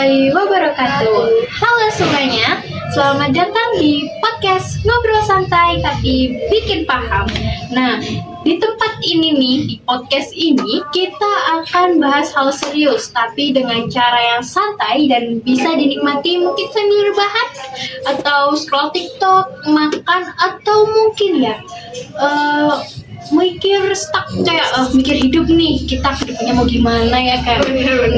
warahmatullahi wabarakatuh. Halo semuanya, selamat datang di podcast Ngobrol Santai Tapi Bikin Paham. Nah, di tempat ini nih, di podcast ini kita akan bahas hal serius tapi dengan cara yang santai dan bisa dinikmati mungkin sambil rebahan atau scroll TikTok, makan atau mungkin ya mikir stuck kayak mikir hidup nih, kita kedepannya mau gimana ya kan.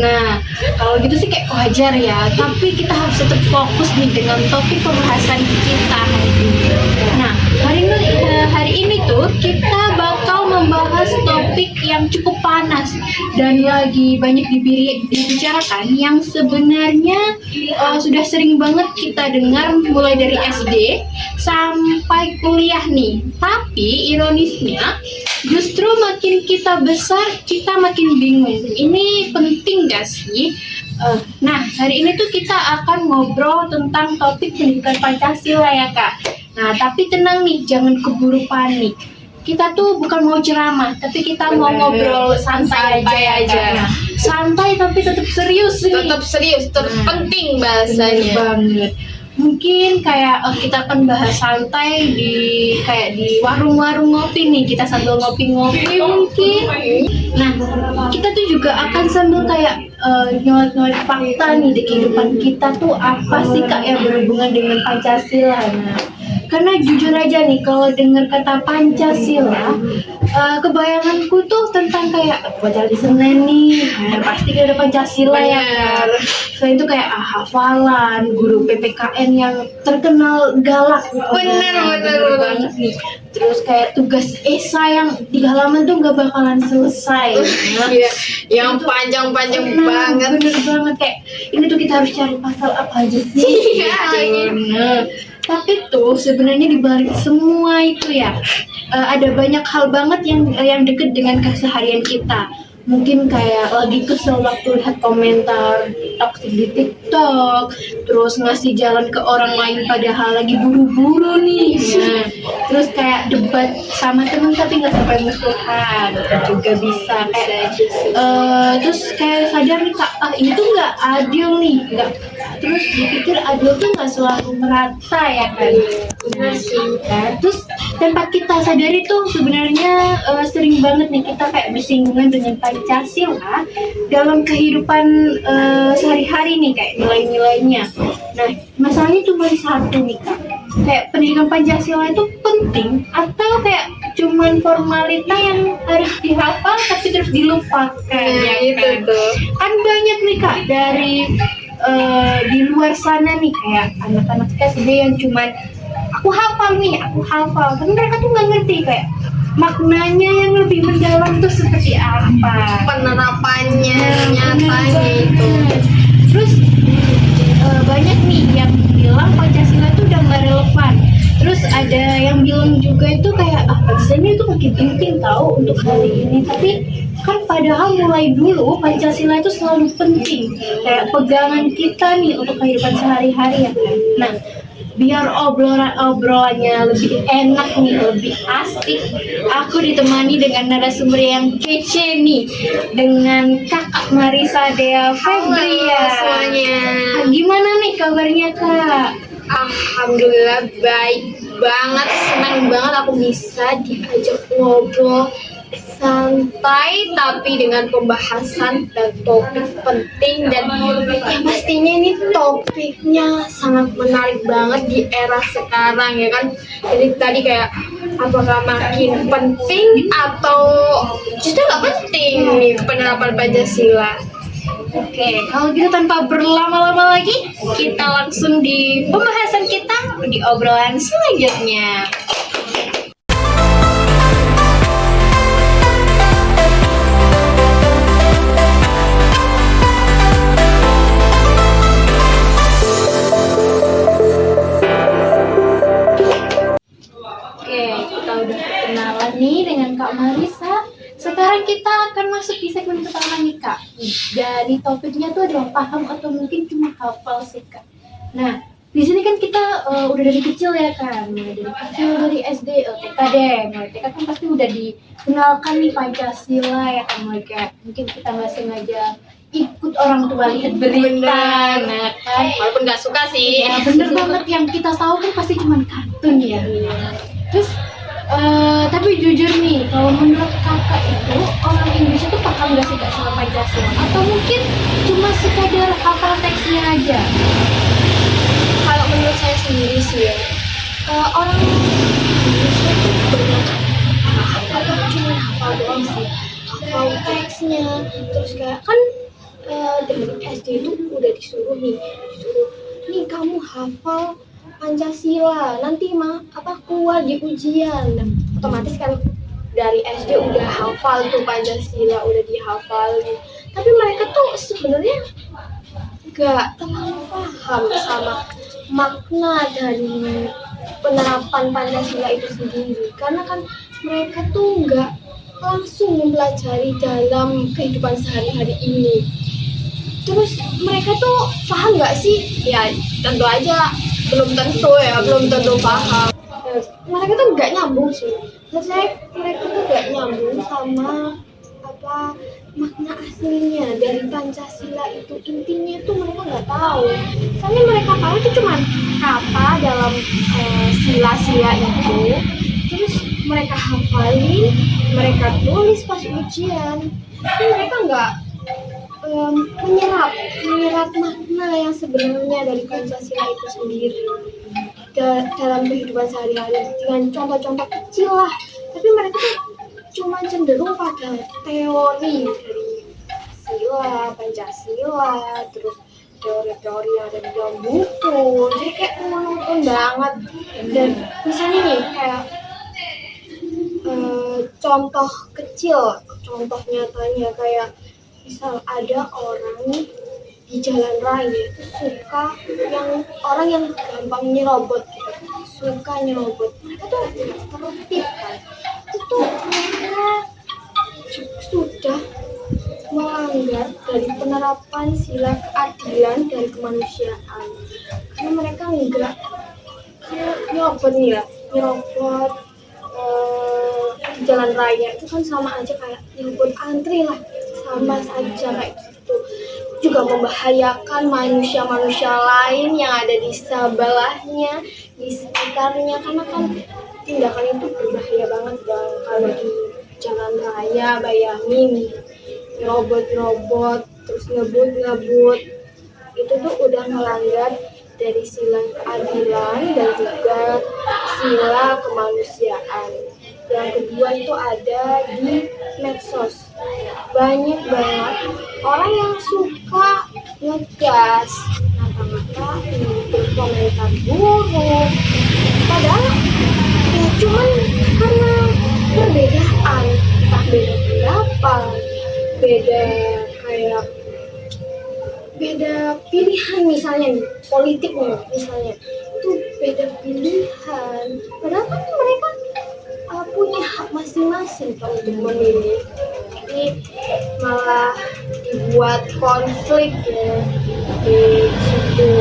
Nah, kalau gitu sih kayak wajar ya, tapi kita harus tetap fokus nih dengan topik pembahasan kita hari ini. Nah, hari ini tuh kita bakal membahas topik yang cukup panas dan lagi banyak dibicarakan, yang sebenarnya sudah sering banget kita dengar mulai dari SD sampai kuliah nih. Tapi ironisnya justru makin kita besar kita makin bingung, ini penting gak sih? Nah, hari ini tuh kita akan ngobrol tentang topik pendidikan Pancasila ya Kak. Nah, tapi tenang nih, jangan keburu panik. Kita tuh bukan mau ceramah, tapi kita mau ngobrol santai aja. Nah, santai tapi tetap serius nih. Tetap serius, penting bahasanya. Banget. Mungkin kayak kita akan bahas santai di warung-warung ngopi nih, kita sambil ngopi-ngopi mungkin. Nah, kita tuh juga akan sambil kayak nyolek-nyolek fakta nih di kehidupan kita tuh apa sih Kak yang berhubungan dengan Pancasila. Nah, karena jujur aja nih, kalau dengar kata Pancasila, kebayanganku tuh tentang kayak belajar di Senin nih, pasti ada Pancasila ya kan. Selain itu kayak hafalan, guru PPKN yang terkenal galak. Bener banget nih. Terus kayak tugas esai yang 3 halaman tuh nggak bakalan selesai. Iya, yang panjang-panjang banget. Bener banget, kayak ini tuh kita harus cari pasal apa aja sih. Iya, Nah, tapi tuh sebenarnya di balik semua itu ya, ada banyak hal banget yang deket dengan keseharian kita. Mungkin kayak lagi kesel waktu lihat komentar toksik di TikTok, terus ngasih jalan ke orang lain padahal lagi buru-buru nih. Nah, terus kayak debat sama temen tapi nggak sampai musuhan juga bisa. Kayak terus kayak sadar nih Kak, ini tuh nggak adil nih, nggak. Terus dipikir adil tuh nggak selalu merata ya kan. Nah, terus tanpa kita sadari tuh sebenarnya sering banget nih kita kayak bersinggungan dengan Pancasila dalam kehidupan sehari-hari nih, kayak nilai-nilainya. Nah, masalahnya cuma satu nih Kak, kayak pendidikan Pancasila itu penting atau kayak cuman formalita yang harus dihafal tapi terus dilupakan. Ya, ya kan? itu tuh. Kan banyak nih Kak dari di luar sana nih, kayak anak-anak SD yang cuman aku hafal, tapi mereka tuh nggak ngerti kayak maknanya yang lebih mendalam tuh seperti apa, Penerapannya, nyatanya itu. Terus banyak nih yang bilang Pancasila itu udah nggak relevan. Terus ada yang bilang juga itu kayak Pancasila itu makin penting tahu untuk hari ini. Tapi kan padahal mulai dulu Pancasila itu selalu penting, kayak pegangan kita nih untuk kehidupan sehari-hari ya kan. Nah, biar obrolannya lebih enak nih, lebih asik, aku ditemani dengan narasumber yang kece nih, dengan Kakak Marisa Dea Febria. Halo semuanya. Gimana nih kabarnya Kak? Alhamdulillah baik banget, senang banget aku bisa diajak ngobrol santai tapi dengan pembahasan dan topik penting, dan yang pastinya ini topiknya sangat menarik banget di era sekarang ya kan. Jadi tadi kayak apakah makin penting atau justru nggak penting nih penerapan Pancasila. Oke, kalau gitu tanpa berlama-lama lagi, kita langsung di pembahasan kita di obrolan selanjutnya. Kita udah kenalan nih dengan Kak Marisa. Sekarang kita akan masuk di segmen pertama nih Kak. Jadi topiknya tuh adalah paham atau mungkin cuma hafal sih Kak. Nah, di sini kan kita udah dari kecil ya kan, dari SD, TK deh. Mulai TK kan pasti udah dikenalkan nih Pancasila ya kan, mulai kayak mungkin kita nggak sengaja ikut orang tua lihat berita, nah kan. Walaupun nggak suka sih. Ya bener banget, yang kita tahu kan pasti cuma kartun ya. Terus tapi jujur nih, kalau menurut kakak itu orang Indonesia tuh paham gak sih kak sama Pancasila? Atau mungkin cuma sekadar hafal teksnya aja? Kalau menurut saya sendiri sih ya, orang Indonesia tuh banyak hafal, cuma hafal doang sih, hafal teksnya. Terus kayak kan dari SD itu udah disuruh nih kamu hafal Pancasila, nanti keluar di ujian. Nah, otomatis kan dari SD udah hafal tuh Pancasila, udah dihafalin. Tapi mereka tuh sebenarnya gak terlalu paham sama makna dari penerapan Pancasila itu sendiri, karena kan mereka tuh nggak langsung mempelajari dalam kehidupan sehari-hari ini. Terus mereka tuh paham nggak sih? Ya tentu aja belum tentu paham. Mereka tuh nggak nyambung sih. Menurut saya mereka tuh nggak nyambung sama apa makna aslinya dari Pancasila itu. Intinya tuh mereka nggak tahu. Soalnya mereka tahu itu cuma kata dalam sila-sila itu. Terus mereka hafalin, mereka tulis pas ujian. Tapi mereka nggak menyerap makna yang sebenarnya dari Pancasila itu sendiri dalam kehidupan sehari-hari dengan contoh-contoh kecil lah. Tapi mereka tuh cuma cenderung pada teori dari sila Pancasila, terus teori-teori yang ada di dalam buku, jadi kayak monoton banget. Dan misalnya nih kayak contoh kecil, contoh nyatanya kayak misal ada orang nih di jalan raya itu suka orang yang gampang nyerobot gitu, suka nyerobot. Mereka tuh tertib kan, itu tuh mereka sudah melanggar dari penerapan sila keadilan dari kemanusiaan, karena mereka enggak nyerobot nih ya, nyerobot di jalan raya itu kan sama aja kayak nyerobot antri lah, sama saja kayak gitu, juga membahayakan manusia-manusia lain yang ada di sebelahnya, di sekitarnya, karena kan tindakan itu berbahaya banget bang. Kalau di jalan raya bayangin nyerobot terus ngebut itu tuh udah melanggar dari sila keadilan dan juga sila kemanusiaan. Yang kedua itu ada di medsos, banyak banget orang yang suka ngegas, ngata-ngatain, berkomentar buruk, padahal ya cuman karena perbedaan, entah beda pendapat, beda pilihan, misalnya nih, politik nih misalnya, itu beda pilihan, padahal kan mereka punya hak masing-masing kan untuk memilih. Ini malah dibuat konflik ya di situ.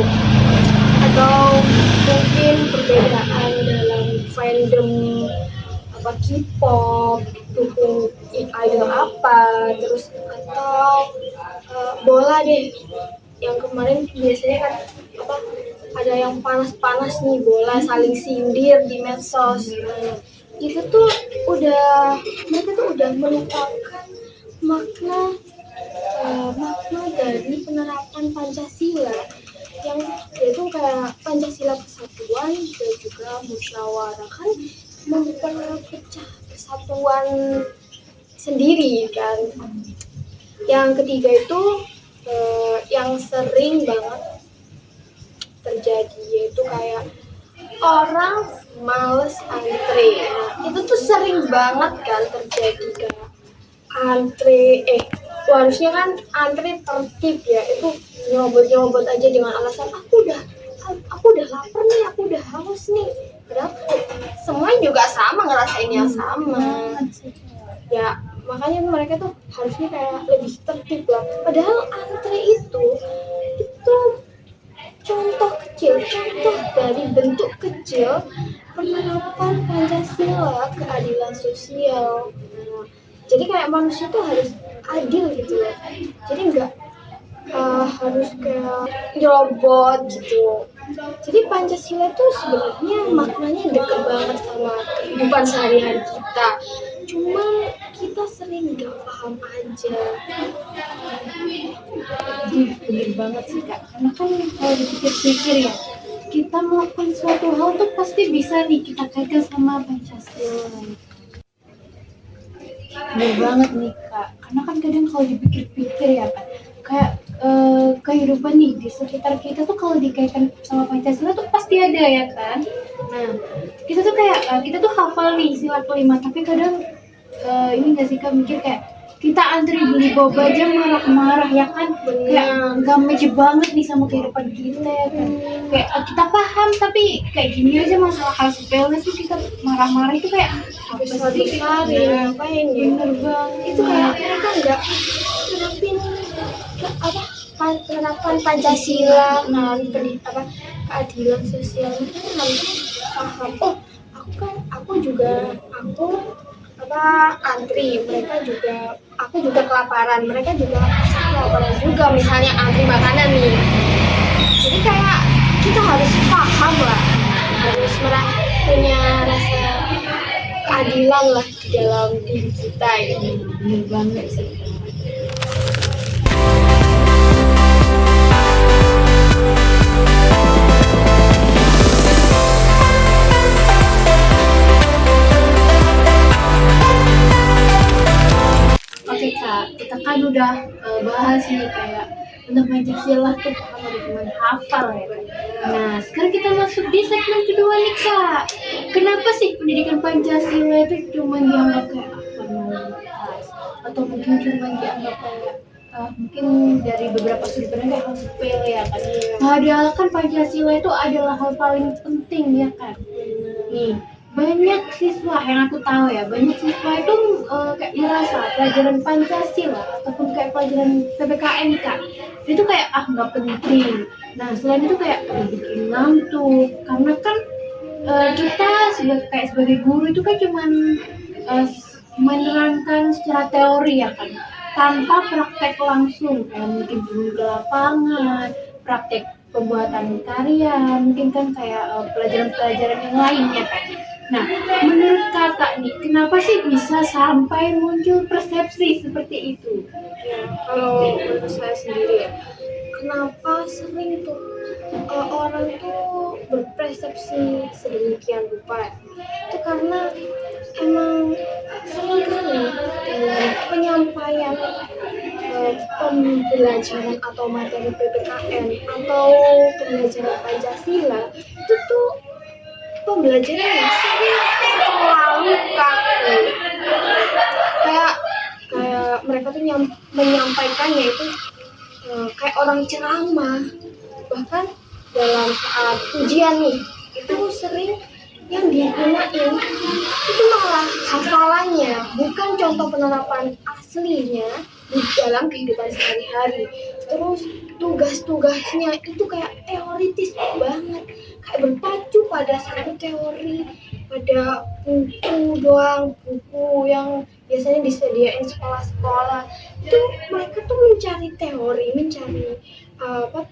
Atau mungkin perbedaan dalam fandom K-pop, dukung idol apa, terus atau bola deh, yang kemarin biasanya kan ada yang panas-panas nih, bola saling sindir di medsos. Itu tuh mereka tuh udah melupakan makna dari penerapan Pancasila, yang yaitu kayak Pancasila persatuan dan juga musyawarah, kan memperpecah persatuan sendiri kan. Yang ketiga itu yang sering banget terjadi, yaitu kayak orang males antre. Nah, itu tuh sering banget kan terjadi, kayak antre harusnya kan antre tertib ya, itu nyobot aja dengan alasan aku udah lapar nih, aku udah haus nih, padahal kan semuanya juga sama ngerasain yang sama ya. Makanya mereka tuh harusnya kayak lebih tertib lah, padahal antre itu contoh dari bentuk kecil penerapan Pancasila, keadilan sosial. Jadi kayak manusia tuh harus adil gitu loh. Jadi harus kayak nyerobot gitu. Jadi Pancasila tuh sebenarnya maknanya deket banget sama kehidupan sehari-hari kita. Cuma kita sering nggak paham aja. Jadi bener banget sih Kak, karena kan kalau dipikir-pikir ya, kita melakukan suatu hal tuh pasti bisa nih kita kaitkan sama Pancasila. Bener banget nih Kak, karena kan kadang kalau dipikir-pikir ya Kak, kayak kehidupan nih di sekitar kita tuh kalau dikaitkan sama Pancasila tuh pasti ada ya kan. Nah, kita tuh kayak kita tuh hafal nih sila kelima, tapi kadang ini nggak sih Kak mikir kayak kita antri beli boba aja marah-marah ya kan, kayak nggak match banget nih sama kehidupan kita ya kan. Kayak kita paham tapi kayak gini aja masalah hal sepele tuh kita marah-marah itu kayak apa sih? Besar ya, ngapain ya? Bener banget. Itu kayak mereka nggak terapin penerapan Pancasila, kan keadilan sosial itu kan harus paham. Oh, aku antri, aku juga kelaparan, mereka juga pasti kelaparan juga, misalnya antri makanan nih. Jadi kayak kita harus paham lah, harus punya rasa keadilan lah di dalam diri kita gitu. Bener banget sih. Oke Kak, kita kan udah bahas nih kayak tentang Pancasila tuh kan udah cuma hafal ya kan. Nah, sekarang kita masuk di segmen kedua nih Kak. Kenapa sih pendidikan Pancasila itu cuma dianggap kayak formalitas atau mungkin cuma dianggap kayak mungkin dari beberapa sudut pandang kayak hal sepele ya kan. Padahal kan Pancasila itu adalah hal paling penting ya kan. Nih, banyak siswa yang aku tahu ya, banyak siswa itu kayak merasa pelajaran Pancasila ataupun kayak pelajaran PPKN Kak, itu kayak nggak penting. Nah selain itu kayak bikin ngantuk, karena kan kita sebagai guru itu kan cuman menerangkan secara teori ya kan, tanpa praktek langsung kayak mungkin turun ke lapangan, praktek pembuatan karya, mungkin kan kayak pelajaran-pelajaran yang lainnya kan. Nah, menurut kakak nih, kenapa sih bisa sampai muncul persepsi seperti itu? Ya, kalau menurut saya sendiri ya, kenapa sering tuh orang tuh berpersepsi sedemikian rupa? Itu karena emang seringkali dalam penyampaian pembelajaran atau materi PPKN atau pembelajaran Pancasila itu tuh pembelajaran yang sering terlalu kaku. Kayak mereka tuh menyampaikannya itu kayak orang ceramah. Bahkan dalam saat ujian nih, itu sering yang digunain itu malah hafalannya, bukan contoh penerapan aslinya di dalam kehidupan sehari-hari. Terus tugas-tugasnya itu kayak teoritis banget, kayak berpacu pada satu teori, pada buku yang biasanya disediain sekolah-sekolah. Itu mereka tuh mencari teori, mencari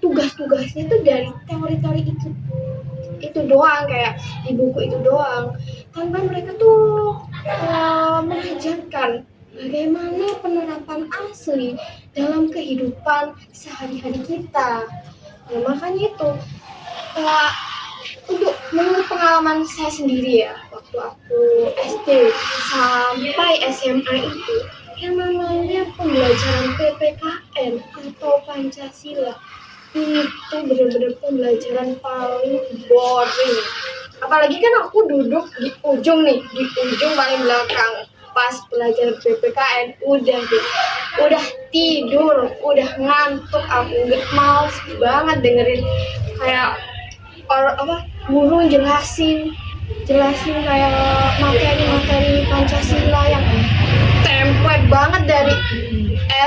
tugas-tugasnya itu dari teori-teori itu doang, kayak di buku itu doang, tanpa mereka tuh mengajarkan bagaimana penerapan asli dalam kehidupan sehari-hari kita. Nah, makanya itu untuk menurut pengalaman saya sendiri ya, waktu aku SD sampai SMA itu yang namanya pembelajaran PPKN atau Pancasila itu benar-benar pembelajaran paling boring. Apalagi kan aku duduk di ujung paling belakang. Pas pelajaran PPKN udah tidur, udah ngantuk, aku nggak males banget dengerin kayak guru jelasin kayak materi Pancasila yang template banget dari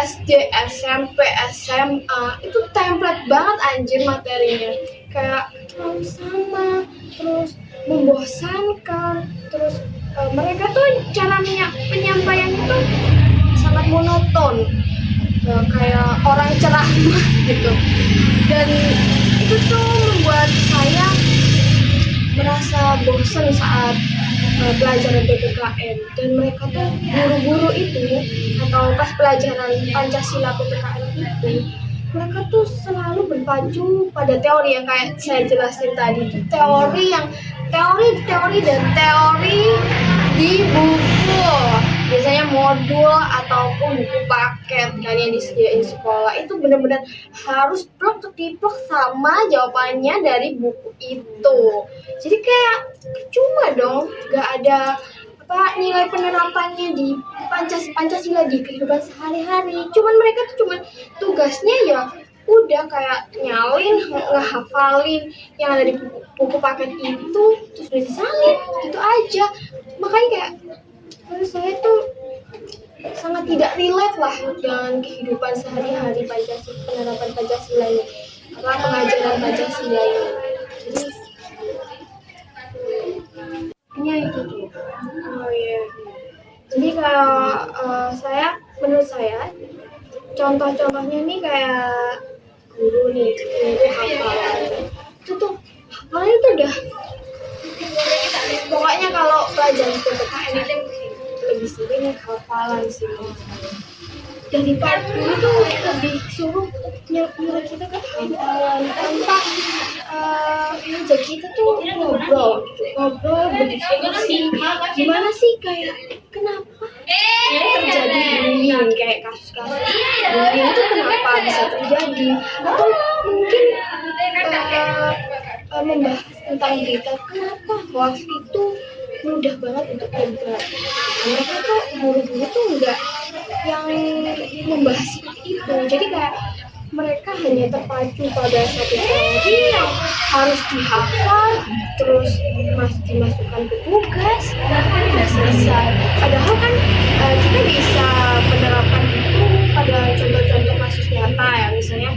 SD, SMP, SMA. Itu template banget anjir materinya, kayak terlalu sama, terus membosankan, terus mereka tuh cara penyampaiannya tuh sangat monoton. kayak orang ceramah gitu. Dan itu tuh membuat saya merasa bosan saat pelajaran PPKN. Dan mereka tuh guru-guru itu atau pas pelajaran Pancasila PPKN itu, mereka tuh selalu berpacu pada teori yang kayak saya jelasin tadi, teori yang teori dan teori di buku, biasanya modul ataupun buku paket kan yang disediain sekolah, itu benar-benar harus plek ketiplek sama jawabannya dari buku itu. Jadi kayak cuma dong, gak ada nilai penerapannya di Pancasila di kehidupan sehari-hari. Cuman mereka tuh cuman tugasnya ya udah kayak nyalin, ngehafalin yang ada di buku paket itu, terus udah disalin gitu aja. Makanya kayak menurut saya tuh sangat tidak relate lah dengan kehidupan sehari-hari penerapan Pancasila ini, apa pengajaran Pancasila ini. Jadi itu tuh. Oh iya. Jadi kalau menurut saya contoh-contohnya nih kayak guru nih, guru hafalan. Itu tuh hafalannya tuh udah, pokoknya kalau pelajaran PPKN itu lebih sering hafalan sih. Daripada dulu tuh lebih suruh nyuruh kita ke hafalan tanpa ngajak kita tuh ngobrol berdiskusi gimana sih, kayak kenapa terjadi bullying, kayak kasus-kasus bullying itu kenapa bisa terjadi, atau mungkin membahas tentang berita kenapa hoax itu mudah banget untuk terjadi. Mereka tuh guru-guru tuh enggak yang membahas itu, jadi kayak mereka hanya terpacu pada satu teori yang harus dihafal, terus dimasukkan ke tugas, udah selesai. Padahal kan kita bisa menerapkan itu pada contoh-contoh kasus nyata ya, misalnya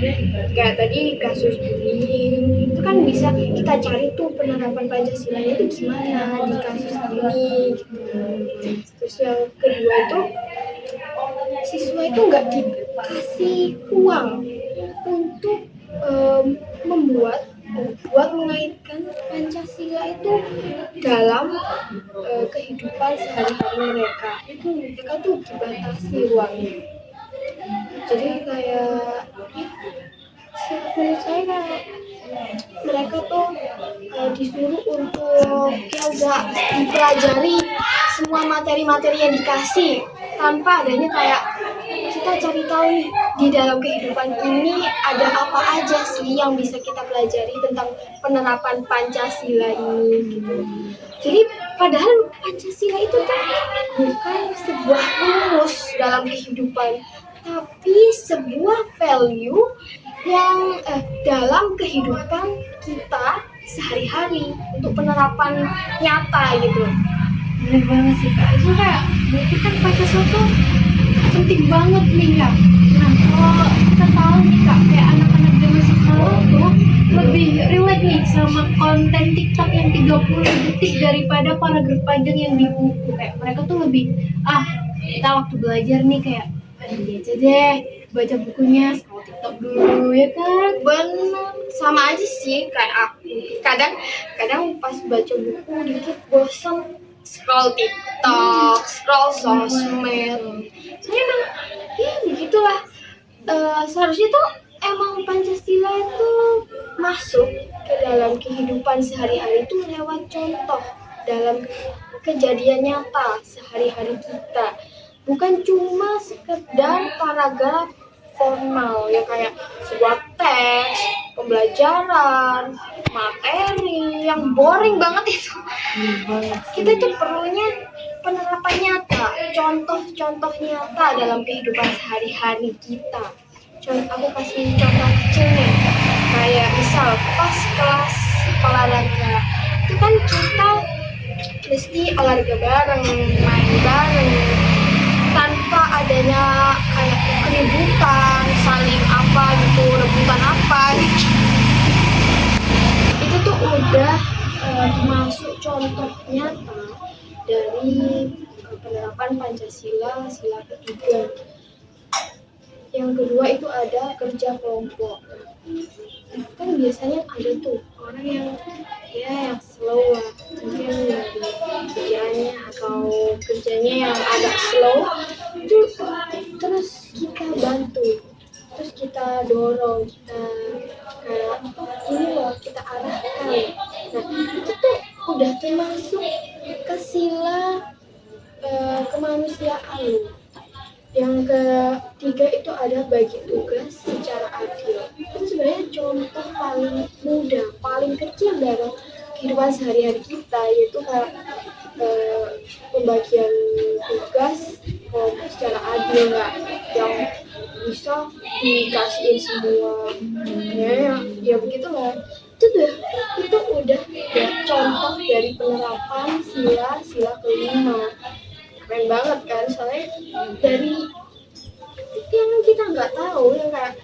kayak tadi kasus bullying, itu kan bisa kita cari tuh penerapan Pancasila itu gimana di kasus ini gitu. Terus yang kedua itu, siswa itu nggak dikasih uang untuk mengaitkan Pancasila itu dalam kehidupan sehari-hari mereka. Itu mereka tuh dibatasi uangnya. Jadi kayak menurut saya kayak mereka tuh disuruh untuk nggak dipelajari semua materi-materi yang dikasih, tanpa adanya kayak kita cari tahu nih di dalam kehidupan ini ada apa aja sih yang bisa kita pelajari tentang penerapan Pancasila ini gitu. Jadi padahal Pancasila itu kan bukan sebuah rumus dalam kehidupan, tapi sebuah value yang dalam kehidupan kita sehari-hari untuk penerapan nyata gitu. Bener banget sih Kak, itu kayak berarti kan Pancasila tuh penting banget nih ya. Nah kalau kita tahu nih Kak, kayak anak-anak zaman sekarang tuh lebih relate nih sama konten TikTok yang 30 detik daripada paragraf panjang yang di buku. Kayak mereka tuh lebih, kita waktu belajar nih kayak ini aja deh, baca bukunya, scroll TikTok dulu ya kan. Bener, sama aja sih kayak aku. Kadang pas baca buku dikit bosan, scroll TikTok, scroll sosmed. Saya emang ya begitulah. Seharusnya tuh emang Pancasila itu masuk ke dalam kehidupan sehari-hari itu lewat contoh dalam kejadian nyata sehari-hari kita. Bukan cuma sekedar paragraf formal ya, kayak sebuah teks, pembelajaran, materi yang boring banget itu. Kita tuh perlunya penerapan nyata, contoh-contoh nyata dalam kehidupan sehari-hari kita. Aku kasih contoh kecil nih, kayak misal pas kelas olahraga, itu kan kita mesti olahraga bareng, main bareng, tanpa adanya kayak keributan, saling apa gitu, rebutan apa gitu. Itu tuh udah termasuk contoh nyata dari penerapan Pancasila sila ketiga. Yang kedua itu ada kerja kelompok. Kan biasanya ada tuh orang yang ya yang slow lah, mungkin dari kerjaannya atau kerjanya yang agak slow itu, terus kita bantu, terus kita dorong, kita kayak ini loh kita arahkan. Nah itu tuh udah termasuk ke sila kemanusiaan loh. Yang ketiga itu ada bagi tugas secara adil. Itu sebenarnya contoh paling mudah, paling kecil dalam kehidupan sehari-hari kita, yaitu kayak pembagian tugas secara adil, nggak yang bisa dikasihin semua. Ya begitu loh. Itu udah ya, contoh dari penerapan sila kelima. Keren banget kan, soalnya dari yang kita nggak tahu, yang kayak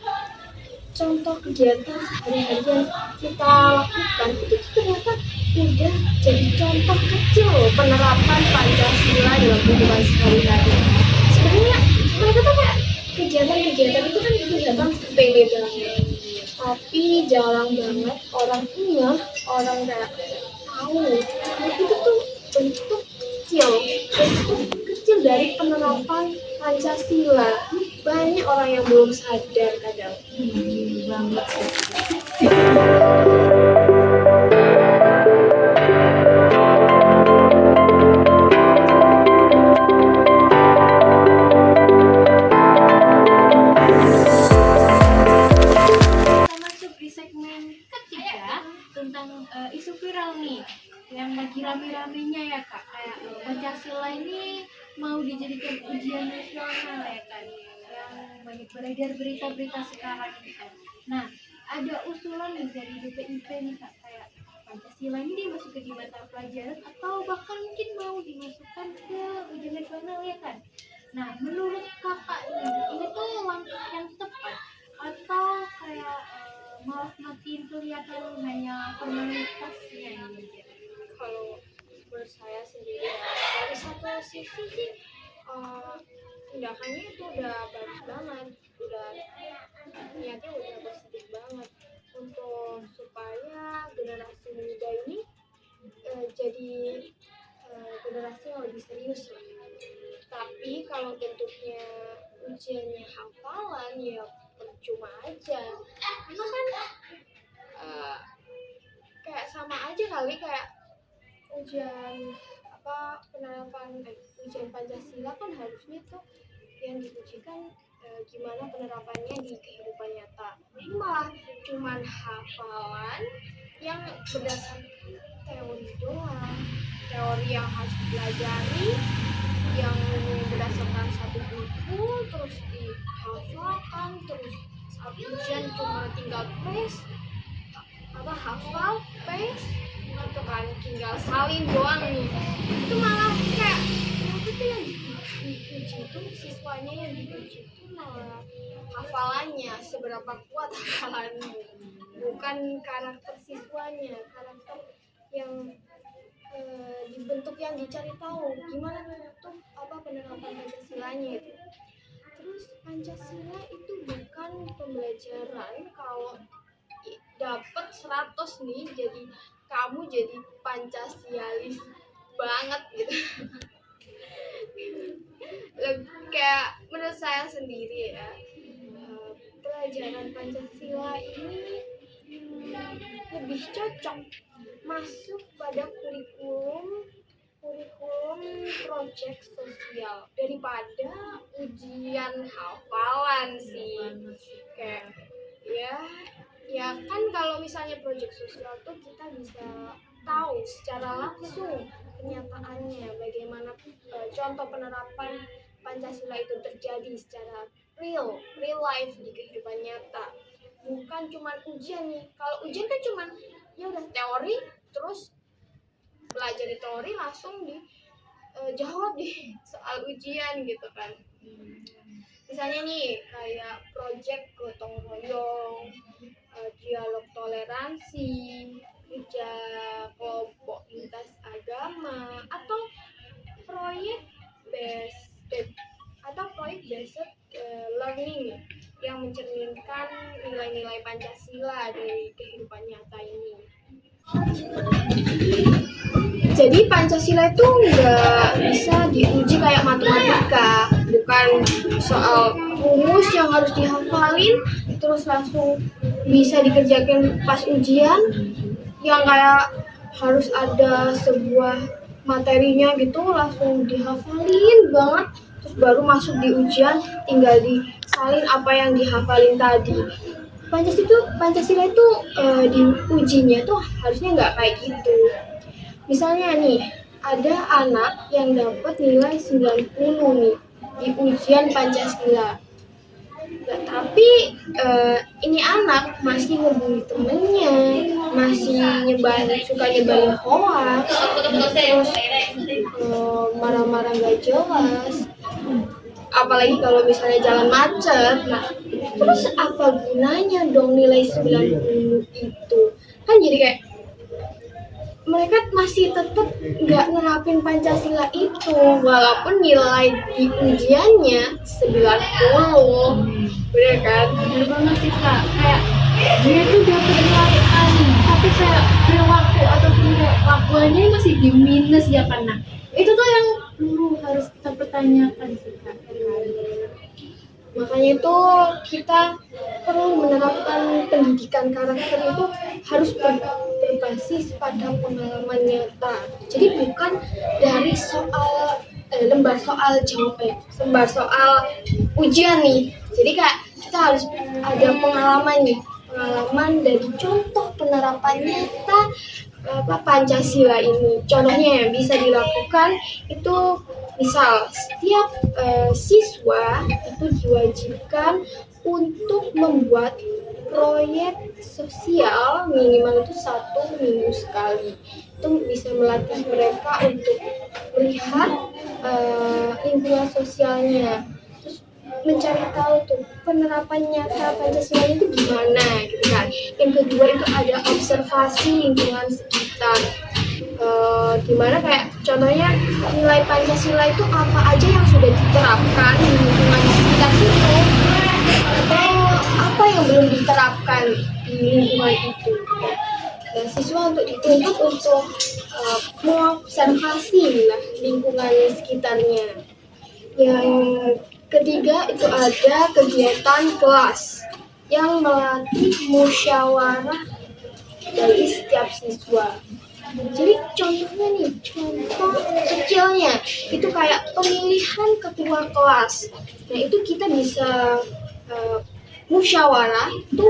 contoh kegiatan sehari-hari yang kita lakukan itu ternyata udah jadi contoh kecil loh penerapan Pancasila dalam kehidupan sehari-hari. Sebenarnya mereka tuh kayak kegiatan-kegiatan itu kan kegiatan sepele banget, tapi jarang banget orang ingat, orang kayak tahu itu tuh bentuk kecil, bentuk kecil dari penerapan Pancasila. Banyak orang yang belum sadar kadang. Banget sih. Kita masuk di segmen ketiga tentang isu viral nih yang lagi rame-ramenya ya kak, kayak Pancasila ini mau dijadikan ujian nasional ya kan, yang banyak beredar berita-berita sekarang ini kan. Nah, ada usulan nih dari BPIP nih kak, kayak Pancasila ini dimasukkan di mata pelajaran atau bahkan mungkin mau dimasukkan ke ujian nasional ya kan. Nah, menurut kakak nih, ini tuh langkah yang tepat atau kayak malah makin kelihatan hanya formalitasnya gitu? Kalau menurut saya sendiri ya, dari satu sisi sih tindakannya itu udah bagus banget, udah niatnya udah positif banget untuk supaya generasi muda ini jadi generasi yang lebih serius lah. Tapi kalau bentuknya ujiannya hafalan ya percuma aja, karena kan eh, kayak sama aja kali kayak ujian penerapan ujian Pancasila kan harusnya tuh yang diujikan gimana penerapannya di kehidupan nyata. Ini malah cuman hafalan yang berdasarkan teori doang, teori yang harus dipelajari, yang berdasarkan satu buku terus dihafalkan, terus saat ujian cuma tinggal hafal paste itu kan, tinggal salin doang nih. Itu malah kayak itu tuh yang diuji itu siswanya, yang diuji itu malah hafalannya, seberapa kuat hafalannya, bukan karakter siswanya, karakter yang dibentuk, yang dicari tahu gimana tuh penerapan Pancasilanya itu. Terus Pancasila itu bukan pembelajaran kalau dapat 100 nih jadi kamu jadi Pancasialis banget gitu. Kayak menurut saya sendiri ya, pelajaran Pancasila ini lebih cocok masuk pada kurikulum proyek sosial daripada ujian hafalan sih. Kayak ya kan kalau misalnya proyek sosial tuh kita bisa tahu secara langsung kenyataannya bagaimana contoh penerapan Pancasila itu terjadi secara real life di kehidupan nyata, bukan cuma ujian nih. Kalau ujian kan cuma ya udah teori, terus belajar di teori langsung jawab di soal ujian gitu kan. Misalnya nih kayak project gotong royong, dialog toleransi, kerja kelompok lintas agama, atau proyek based learning. Jadi Pancasila itu nggak bisa diuji kayak matematika, bukan soal rumus yang harus dihafalin terus langsung bisa dikerjakan pas ujian, yang kayak harus ada sebuah materinya gitu langsung dihafalin banget terus baru masuk di ujian tinggal disalin apa yang dihafalin tadi. Pancasila itu diujinya tuh harusnya nggak kayak gitu. Misalnya nih, ada anak yang dapat nilai 90 nih di ujian Pancasila. Nah, tapi ini anak masih ngebully temennya, masih suka nyebarin hoax, terus marah-marah gak jelas. Apalagi kalau misalnya jalan macet. Nah, terus apa gunanya dong nilai 90 itu? Kan jadi kayak mereka masih tetap nggak nerapin Pancasila itu walaupun nilai di ujiannya 90, bener kan? Bener banget sih kak, kayak dia tuh dapat nilai A nih, tapi kayak perilaku ataupun kayak lakuannya masih di minus ya kan. Nah itu tuh yang perlu harus kita pertanyakan sih kak. Makanya itu kita perlu menerapkan pendidikan karakter itu harus berbasis pada pengalaman nyata. Jadi bukan dari lembar soal lembar soal ujian nih. Jadi kayak kita harus ada pengalaman nih, pengalaman dari contoh penerapan nyata Pancasila ini. Contohnya yang bisa dilakukan itu misal setiap siswa itu diwajibkan untuk membuat proyek sosial minimal itu 1 minggu sekali. Itu bisa melatih mereka untuk melihat lingkungan sosialnya, terus mencari tahu tuh penerapan nyata Pancasila itu gimana gitu kan. Yang kedua itu ada observasi lingkungan sekitar. Gimana kayak contohnya nilai Pancasila itu apa aja yang sudah diterapkan di lingkungan sekitar itu, atau apa yang belum diterapkan di lingkungan itu. Dan siswa untuk dituntut untuk mengobservasi lah lingkungan sekitarnya. Yang ketiga itu ada kegiatan kelas yang melatih musyawarah dari setiap siswa. Jadi contohnya nih, contoh kecilnya itu kayak pemilihan ketua kelas. Nah itu kita bisa musyawarah itu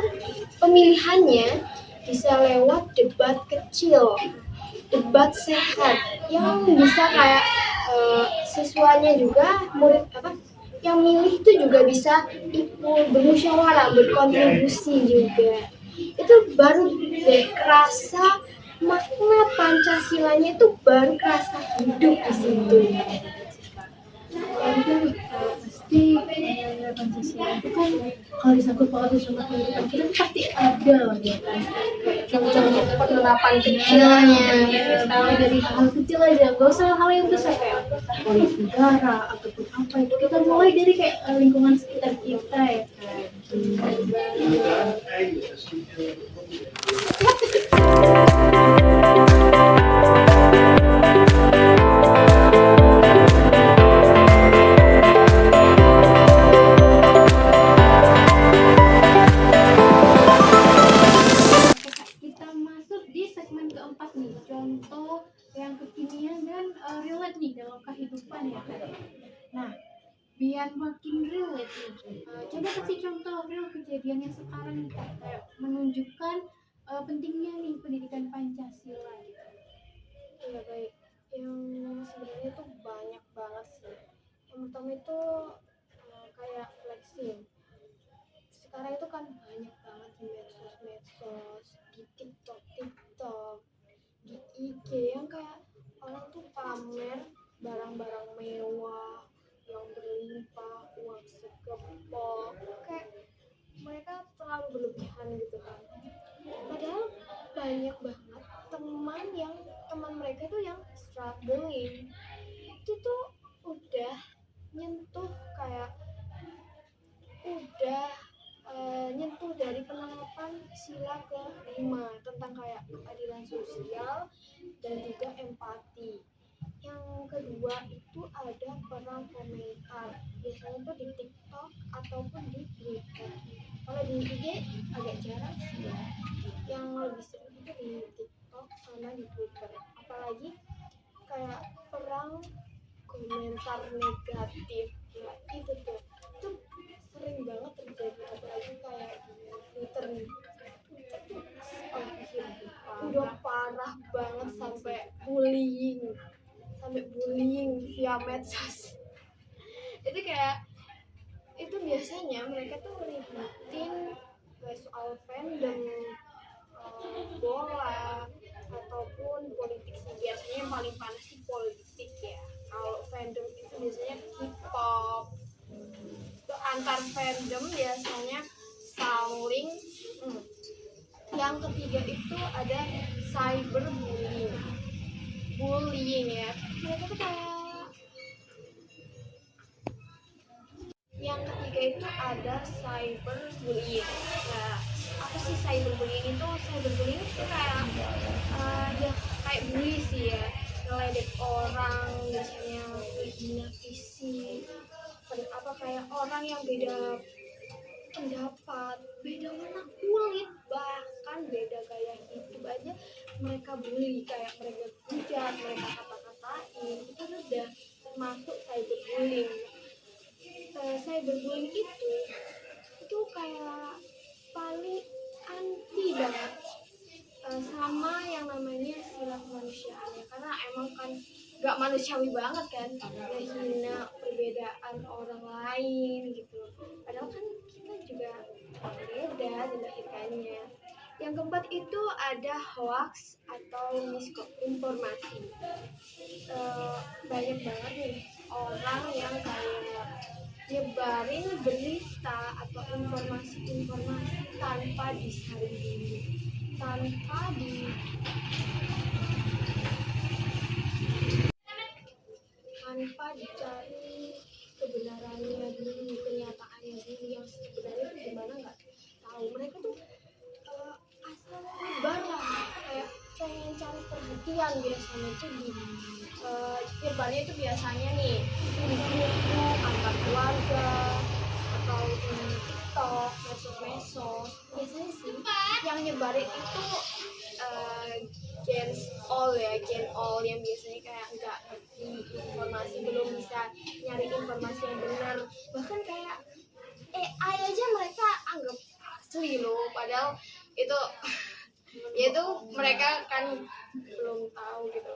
pemilihannya bisa lewat debat kecil, debat sehat yang bisa kayak siswanya juga murid yang milih itu juga bisa ikut bermusyawarah, berkontribusi juga. Itu baru deh kerasa makna Pancasilanya itu baru kerasa hidup di situ. Pasti Pancasila itu kan kalau disangkut pautin sama kehidupan kita tuh pasti ada lah ya kan, kayak contoh Penerapan kecilnya, tahu dari hal kecil aja, gak usah hal yang besar kayak polisi negara ataupun apa itu, kita mulai dari kayak lingkungan sekitar kita ya kan. Kita masuk di segmen keempat nih, contoh yang kekinian dan relate nih dalam kehidupan ya kan. Nah, biar makin relate nih, coba kasih contoh real kejadian yang sekarang nih Kak, kayak menunjukkan pentingnya nih pendidikan Pancasila gitu. ya baik. Yang sebenarnya tuh banyak banget sih. Yang pertama itu kayak flexing. Sekarang itu kan banyak banget di medsos, di TikTok, di IG yang kayak orang tuh pamer barang-barang mewah yang berlimpah, uang segepok, kayak mereka terlalu berlebihan gitu kan. Padahal banyak banget teman mereka tuh yang struggling, itu tuh udah nyentuh kayak udah nyentuh tuh dari penerapan sila kelima tentang kayak keadilan sosial dan juga empati. Yang kedua itu ada perang komentar, biasanya tuh di TikTok ataupun di Twitter. Kalau di IG agak jarang sih ya, yang lebih sering itu di TikTok sama di Twitter. Apalagi kayak perang komentar negatif, ya itu tuh itu sering banget terjadi, apalagi kayak di Twitter nih. Twitter tuh udah parah banget sampai bullying via medsos. Itu kayak itu biasanya mereka tuh ngeributin soal fandom, bola ataupun politik sih. Biasanya yang paling panas sih politik ya. Kalau fandom itu biasanya K-pop. Itu antar fandom biasanya saling. Yang ketiga itu ada cyberbullying. Bullying ya. Mereka tuh kayak yang ketiga itu ada cyberbullying. Nah, apa sih cyberbullying itu? Cyberbullying itu kayak ya kayak bully sih ya, ngeledek orang, biasanya menghina fisik, apa kayak orang yang beda pendapat, beda warna kulit, bahkan beda gaya hidup aja mereka bully, kayak mereka hujat, mereka kata-katain, itu udah termasuk cyberbullying. Cyberbullying itu kayak paling anti banget sama yang namanya sila kemanusiaan ya, karena emang kan gak manusiawi banget kan ngehina perbedaan orang lain gitu, padahal kan kita juga beda dilahirkannya. Yang keempat itu ada hoax atau misinformasi. Banyak banget nih orang yang kayak nyebarin berita atau informasi-informasi tanpa disaring, tanpa dicari kebenarannya dulu, kenyataannya dulu, yang sebenarnya itu gimana nggak tahu. Mereka tuh asal nyebar lah, kayak pengen cari perhatian. Biasanya tuh di nyebarnya itu biasanya nih di grup antar keluarga atau di TikTok, medsos. Biasanya sih yang nyebarin itu Gen all yang biasanya kayak nggak ngerti informasi, belum bisa nyari informasi yang benar, bahkan kayak AI aja mereka anggap asli loh, padahal itu ya itu mereka kan belum tahu gitu.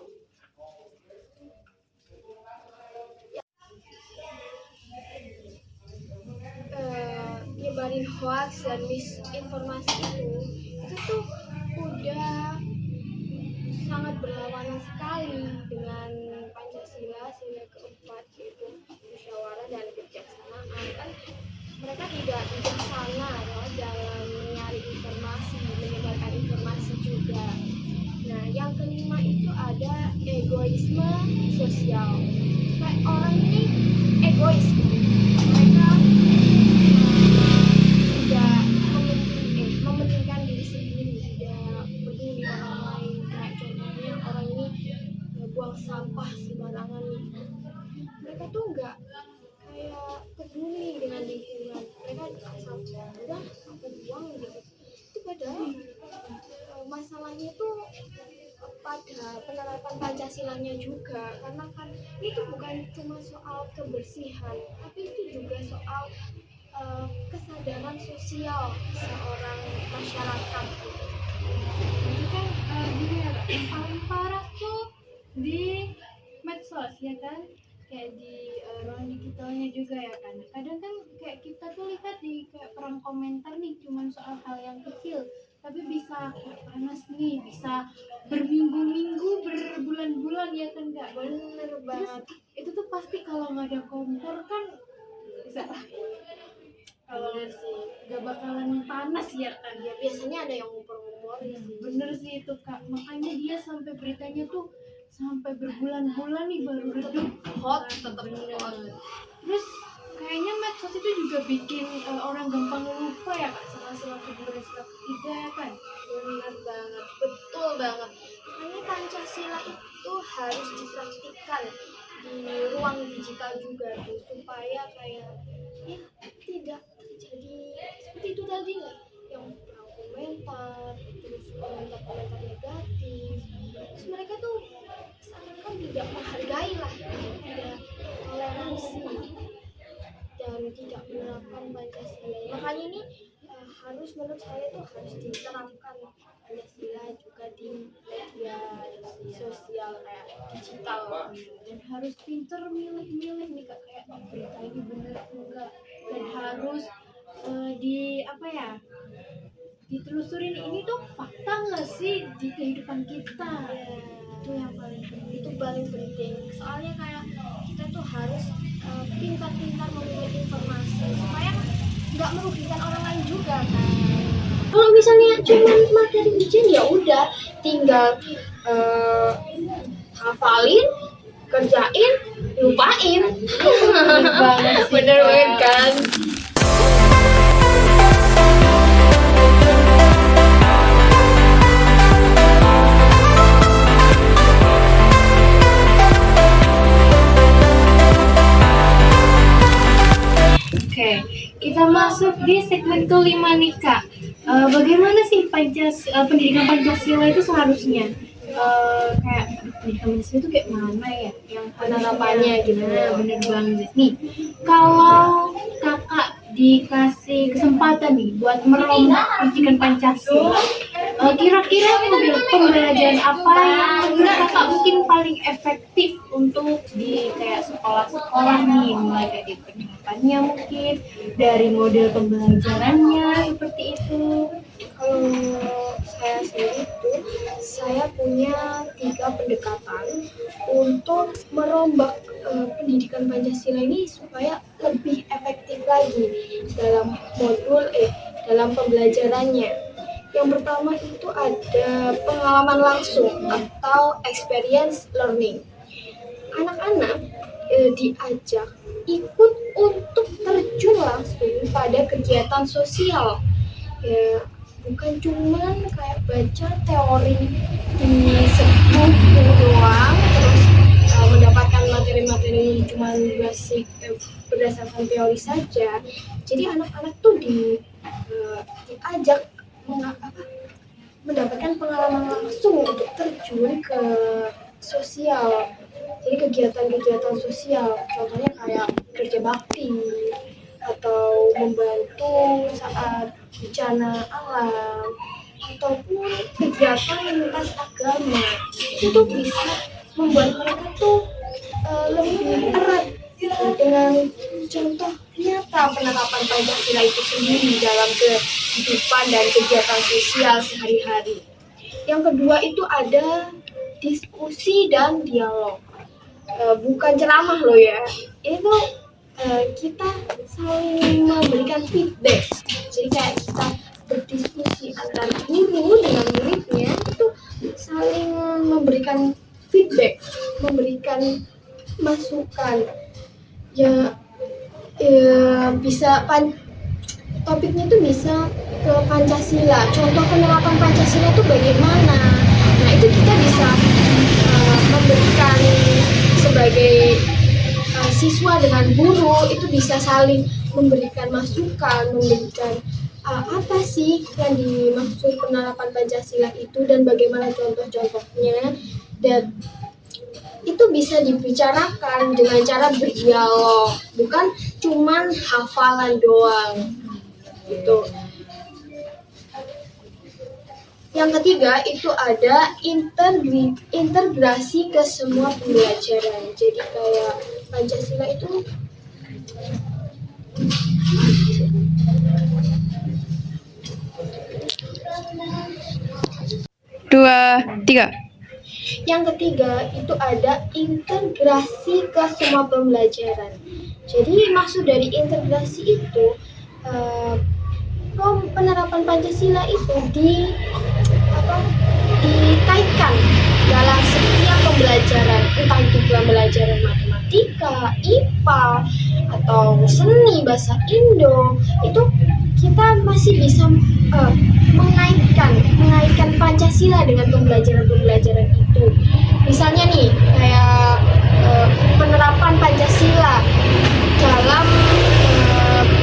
Nyebarin hoax dan misinformasi itu tuh udah sangat berlawanan sekali dengan Pancasila sila keempat, yaitu musyawarah dan kebijaksanaan. Kan mereka tidak bijaksana ya dalam mencari informasi, menyebarkan informasi juga. Nah, yang kelima itu ada egoisme sosial. Kayak orang ini egois, mereka tidak mementingkan diri sendiri, tidak peduli orang lain. Kayak contohnya orang ini buang sampah sembarangan, mereka tuh nggak kayak peduli dengan lingkungan, mereka asal udah aku buang gitu. Itu padahal masalahnya tuh pada penerapan Pancasilanya juga, karena kan itu bukan cuma soal kebersihan, tapi itu juga soal kesadaran sosial seorang masyarakat. Itu kan gini ya Kak, yang paling parah tuh di medsos ya kan, kayak di ruang digitalnya juga ya kan. Kadang kan kayak kita tuh lihat di kayak perang komentar nih cuman soal hal yang kecil, tapi bisa panas nih, bisa berminggu-minggu, berbulan-bulan ya kan Kak. Bener banget. Terus itu tuh pasti kalau nggak ada kompor kan bisa lah, kalau Bener sih, nggak bakalan panas ya kan. ya biasanya ada yang ngumper-ngumper sih. Bener sih itu Kak, makanya dia sampai beritanya tuh sampai berbulan-bulan nih baru redup. Hot, tetap hot. Terus kayaknya medsos itu juga bikin orang gampang lupa ya Kak sama laki-laki generasi ketiga ya kan? Benar banget, betul banget. Makanya Pancasila itu harus dipraktikkan di ruang digital juga tuh, supaya kayak ya tidak terjadi seperti itu tadi lah, yang perang komentar, terus komentar-komentar negatif. Terus mereka tuh seakan-akan tidak menghargai lah, tidak toleransi dan tidak menerapkan Pancasila. Makanya ini harus, menurut saya tuh harus diterapkan Pancasila juga di media sosial kayak digital. Dan harus pinter milih-milih nih Kak, kayak berita ini bener enggak, dan harus di apa ya, ditelusurin ini tuh fakta nggak sih di kehidupan kita. Itu yang paling penting. Itu paling penting, soalnya kayak kita tuh harus pintar-pintar memilih informasi supaya nggak merugikan orang lain juga kan. Kalau misalnya cuma materi ujian ya udah tinggal hafalin, kerjain, lupain. Bener banget sih, Bener Kak. banget kan. Oke, kita masuk di segmen kelima nih Kak. Bagaimana sih pendidikan Pancasila itu seharusnya? Kayak pendidikan Pancasila itu kayak mana ya? Yang Penerapannya gitu. Nah, bener banget nih. Kalau kakak dikasih kesempatan nih buat merombak pendidikan Pancasila, kira-kira model pembelajaran apa yang menurut kakak mungkin paling efektif untuk di kayak sekolah-sekolah nih, mulai kayak di penerapannya mungkin dari model pembelajarannya seperti itu. Kalau saya sendiri tuh, saya punya 3 pendekatan untuk merombak pendidikan Pancasila ini supaya lebih efektif lagi dalam pembelajarannya. Yang pertama itu ada pengalaman langsung atau experience learning. Anak-anak diajak ikut untuk terjun langsung pada kegiatan sosial. Ya, bukan cuman kayak baca teori di buku doang, terus mendapatkan materi-materi cuma berdasarkan teori saja. Jadi anak-anak tuh diajak mendapatkan pengalaman langsung untuk terjun ke sosial. Jadi kegiatan-kegiatan sosial, contohnya kayak kerja bakti atau membantu saat bencana alam, ataupun kegiatan lintas agama. Itu tuh bisa membuat mereka tuh lebih erat dengan contoh nyata penerapan Pancasila itu sendiri dalam kehidupan dan kegiatan sosial sehari-hari. Yang kedua itu ada diskusi dan dialog. Bukan ceramah loh ya, itu kita saling memberikan feedback. Jadi kayak kita berdiskusi antara guru dengan muridnya, itu saling memberikan feedback, memberikan masukan. Ya bisa topiknya itu bisa ke Pancasila, contoh penerapan Pancasila itu bagaimana. Nah itu kita bisa memberikan sebagai siswa dengan guru, itu bisa saling memberikan masukan, memberikan apa sih yang dimaksud penerapan Pancasila itu dan bagaimana contoh-contohnya, dan itu bisa dibicarakan dengan cara berdialog, bukan cuman hafalan doang gitu. Yang ketiga itu ada integrasi ke semua pembelajaran. Jadi kayak Pancasila itu Dua, tiga. Yang ketiga itu ada integrasi ke semua pembelajaran. Jadi maksud dari integrasi itu penerapan Pancasila itu dikaitkan dalam setiap pembelajaran, entah itu pembelajaran matematika, IPA, atau seni, bahasa Indo, itu kita masih bisa mengaitkan Pancasila dengan pembelajaran itu. Misalnya nih kayak penerapan Pancasila dalam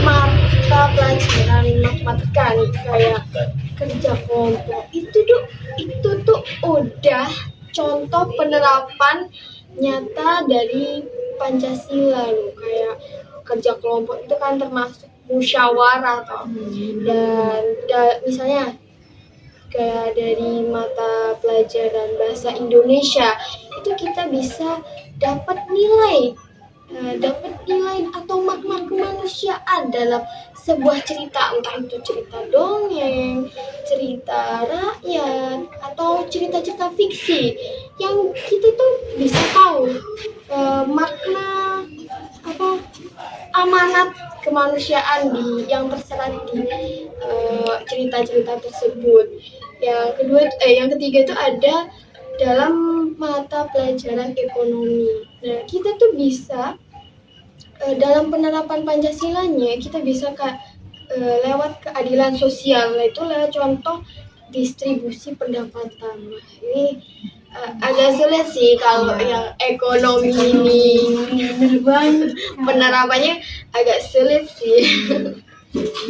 mata pelajaran matematika nih, kayak kerja kelompok itu tuh udah contoh penerapan nyata dari Pancasila loh. Kayak kerja kelompok itu kan termasuk musyawarah toh. Dan misalnya kayak dari mata pelajaran bahasa Indonesia itu kita bisa dapat nilai atau makna kemanusiaan dalam sebuah cerita, entah itu cerita dongeng, cerita rakyat, atau cerita-cerita fiksi yang kita tuh bisa tahu makna amanat kemanusiaan yang terserat di cerita-cerita tersebut. Yang ketiga itu ada dalam mata pelajaran ekonomi. Nah, kita tuh bisa dalam penerapan Pancasilanya kita bisa lewat keadilan sosial. Nah, itu lewat contoh distribusi pendapatan. Nah, ini agak sulit sih kalau yang ekonomi ini. Bener banget. Penerapannya agak sulit sih.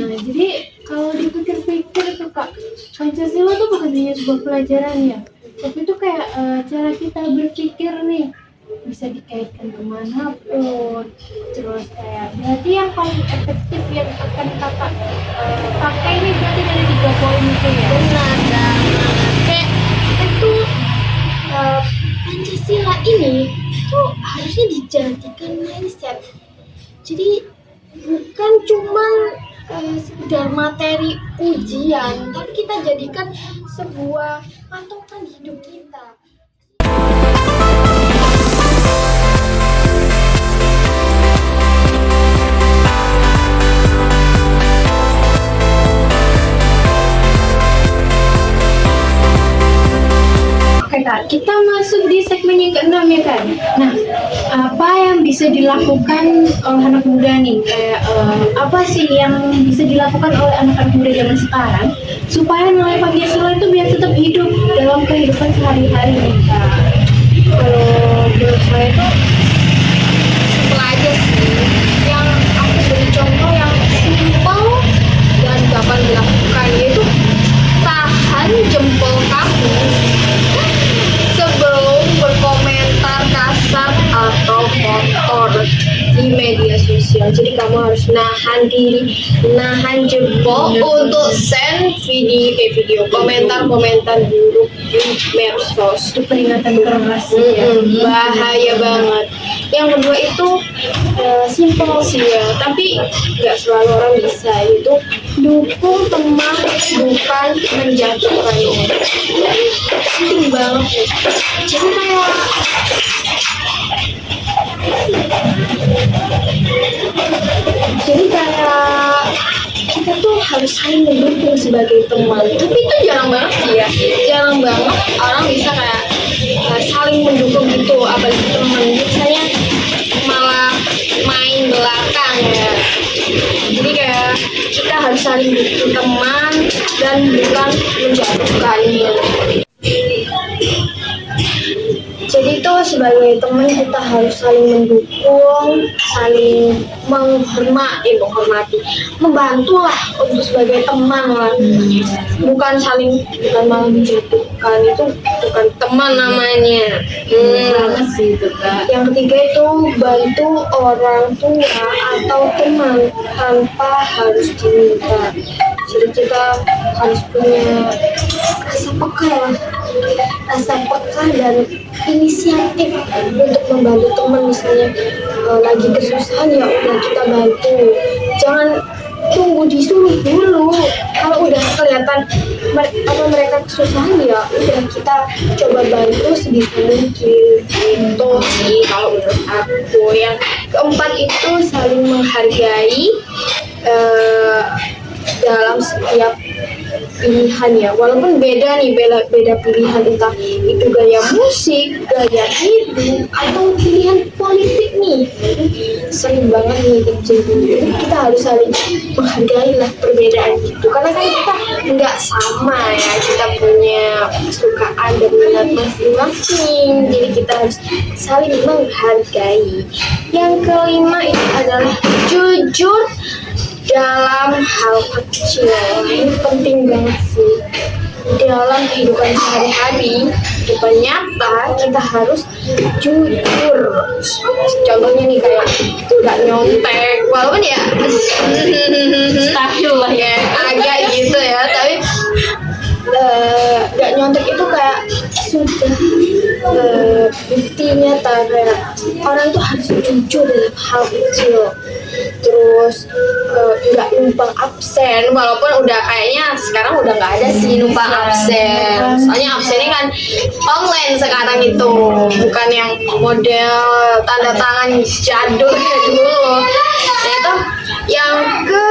Nah, jadi kalau dipikir-pikir tuh Kak, Pancasila tuh bukan hanya sebuah pelajaran ya, tapi itu kayak cara kita berpikir nih bisa dikaitkan kemanapun. Terus kayak berarti yang paling efektif yang akan kakak pakai ini berarti dari 3 poin itu ya. Benar banget. Kayak itu Pancasila ini tuh harusnya dijadikan mindset. Jadi bukan cuma sekedar materi ujian, tapi kita jadikan sebuah patokan hidup kita. Oke Kak, kita masuk di segmen yang ke-6 ya kan. Nah, apa yang bisa dilakukan oleh anak muda nih? Kayak apa sih yang bisa dilakukan oleh anak-anak muda zaman sekarang supaya nilai Pancasila itu biar tetap hidup dalam kehidupan sehari-hari nih Kak? Kalau menurut saya itu simpel aja sih. Yang aku beri contoh yang simpel dan gampang dilakukan, yaitu tahan jempol kamu sebelum berkomentar kasar atau kotor di media sosial. Jadi kamu harus nahan diri, nahan jempol untuk send video komentar buruk di medsos. Itu peringatan keras ya. Bahaya banget. Yang kedua itu simpel sih ya, tapi nggak selalu orang bisa. Itu dukung teman, bukan menjatuhkan orang. Penting banget nih. Jadi kayak kita tuh harus saling mendukung sebagai teman. Tapi itu jarang banget sih ya. Jarang banget orang bisa kayak saling mendukung gitu, apalagi teman. Biasanya malah main belakang ya. Jadi kayak kita harus saling dukung teman dan bukan menjatuhkannya. Jadi itu sebagai teman kita harus saling mendukung, saling menghormati, membantu lah untuk sebagai teman lah. Bukan malah menjatuhkan, itu bukan teman namanya. Banget sih itu Kak. Yang ketiga itu bantu orang tua atau teman tanpa harus diminta. Jadi kita harus punya rasa peka dan inisiatif untuk membantu teman. Misalnya lagi kesusahan, ya udah kita bantu, jangan tunggu disuruh dulu. Kalau udah kelihatan mereka kesusahan, ya udah kita coba bantu sebisa mungkin. Itu sih kalau menurut aku. Yang keempat itu saling menghargai dalam setiap pilihan ya, walaupun beda nih, beda pilihan, entah itu gaya musik, gaya hidup, atau pilihan politik nih. Sering banget nih terjadi. Jadi kita harus saling menghargai lah perbedaan itu, karena kan kita nggak sama ya, kita punya kesukaan dan minat masing-masing, jadi kita harus saling menghargai. Yang kelima itu adalah jujur dalam hal kecil. Ini penting banget sih dalam kehidupan sehari-hari, kehidupan nyata, kita harus jujur. Contohnya nih kayak nggak nyontek, walaupun ya Mustahil lah ya. agak gitu ya, tapi nggak nyontek itu kayak sudah bukti nyata, kayak orang tuh harus jujur dalam hal kecil. Terus nggak numpang absen, walaupun udah kayaknya sekarang udah nggak ada sih numpang absen, soalnya absennya kan online sekarang itu, bukan yang model tanda tangan jadul kayak dulu. Nah itu yang ke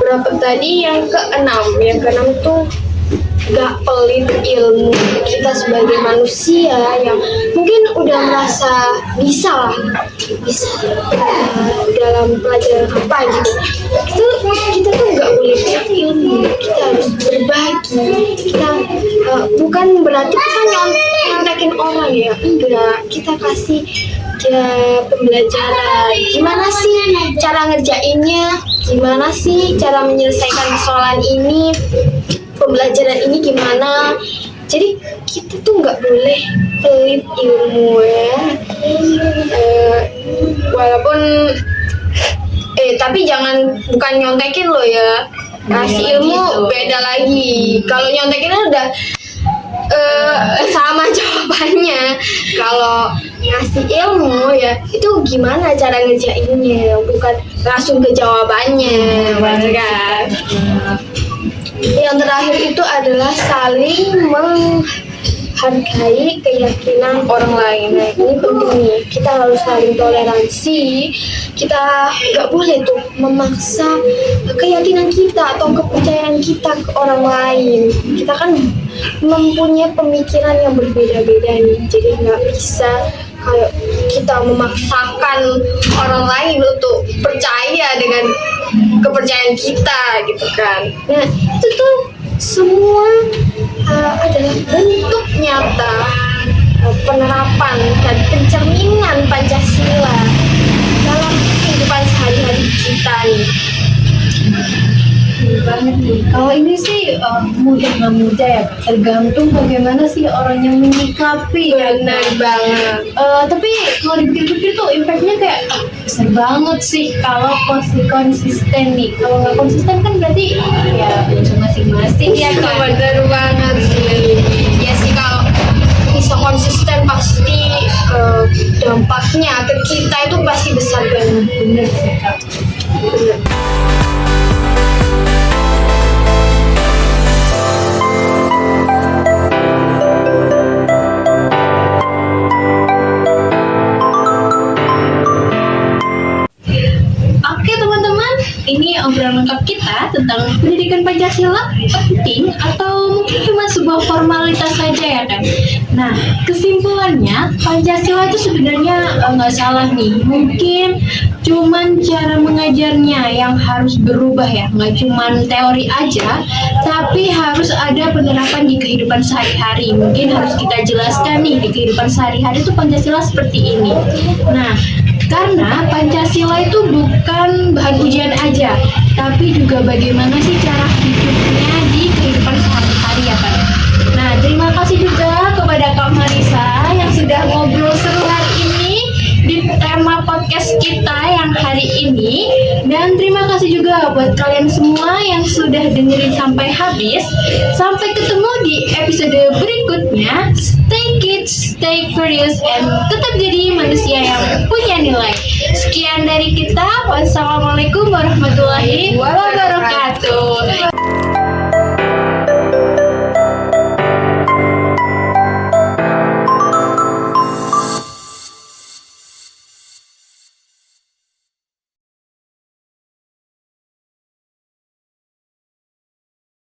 berapa tadi, yang keenam tuh gak pelit ilmu. Kita sebagai manusia yang mungkin udah merasa bisa dalam pelajaran apa gitu, kita tuh gak boleh pelit ilmu, kita harus berbagi. Kita bukan berarti kita nyontekin orang ya, enggak, kita kasih dia pembelajaran, gimana sih cara ngerjainnya, gimana sih cara menyelesaikan persoalan ini, pembelajaran ini gimana. Jadi kita tuh nggak boleh pelit ilmu ya. Walaupun tapi jangan, bukan nyontekin lo ya, kasih ilmu beda lagi. Kalau nyontekin udah sama jawabannya. Kalau ngasih ilmu ya, itu gimana cara ngerjainnya, bukan langsung ke jawabannya, bener kan? Yang terakhir itu adalah saling menghargai keyakinan orang lain. Nah ini penting nih, kita harus saling toleransi. Kita nggak boleh tuh memaksa keyakinan kita atau kepercayaan kita ke orang lain. Kita kan mempunyai pemikiran yang berbeda-beda nih, jadi nggak bisa kayak kita memaksakan orang lain untuk percaya dengan kepercayaan kita gitu kan. Nah itu tuh semua adalah bentuk nyata penerapan dan pencerminan Pancasila dalam kehidupan sehari-hari kita nih. Banget nih. Kalau ini sih mudah nggak mudah ya, tergantung bagaimana sih orang yang menyikapi. Benar banget. Tapi kalau dipikir-pikir tuh impactnya kayak besar banget sih kalau konsisten nih. Kalau nggak konsisten kan berarti ya urusan masing-masing ya kan. Benar banget sih. Ya sih, kalau bisa konsisten pasti dampaknya ke kita itu pasti besar banget. Bener sih Kak. Bener. Oke teman-teman, ini obrolan lengkap kita tentang pendidikan Pancasila penting atau mungkin cuma sebuah formalitas saja ya kan. Nah kesimpulannya Pancasila itu sebenarnya nggak salah nih, mungkin cuman cara mengajarnya yang harus berubah ya, nggak cuman teori aja, tapi harus ada penerapan di kehidupan sehari-hari. Mungkin harus kita jelaskan nih di kehidupan sehari-hari itu Pancasila seperti ini. Nah karena Pancasila itu bukan bahan ujian aja, tapi juga bagaimana sih cara hidupnya di kehidupan sehari-hari ya kan. Nah, terima kasih juga kepada Kak Marisa yang sudah ngobrol seru hari ini di tema podcast kita yang hari ini. Dan terima kasih juga buat kalian semua yang sudah dengerin sampai habis. Sampai ketemu di episode berikutnya. Stay kids, stay curious, and tetap jadi manusia yang punya nilai. Sekian dari kita. Wassalamualaikum warahmatullahi wabarakatuh.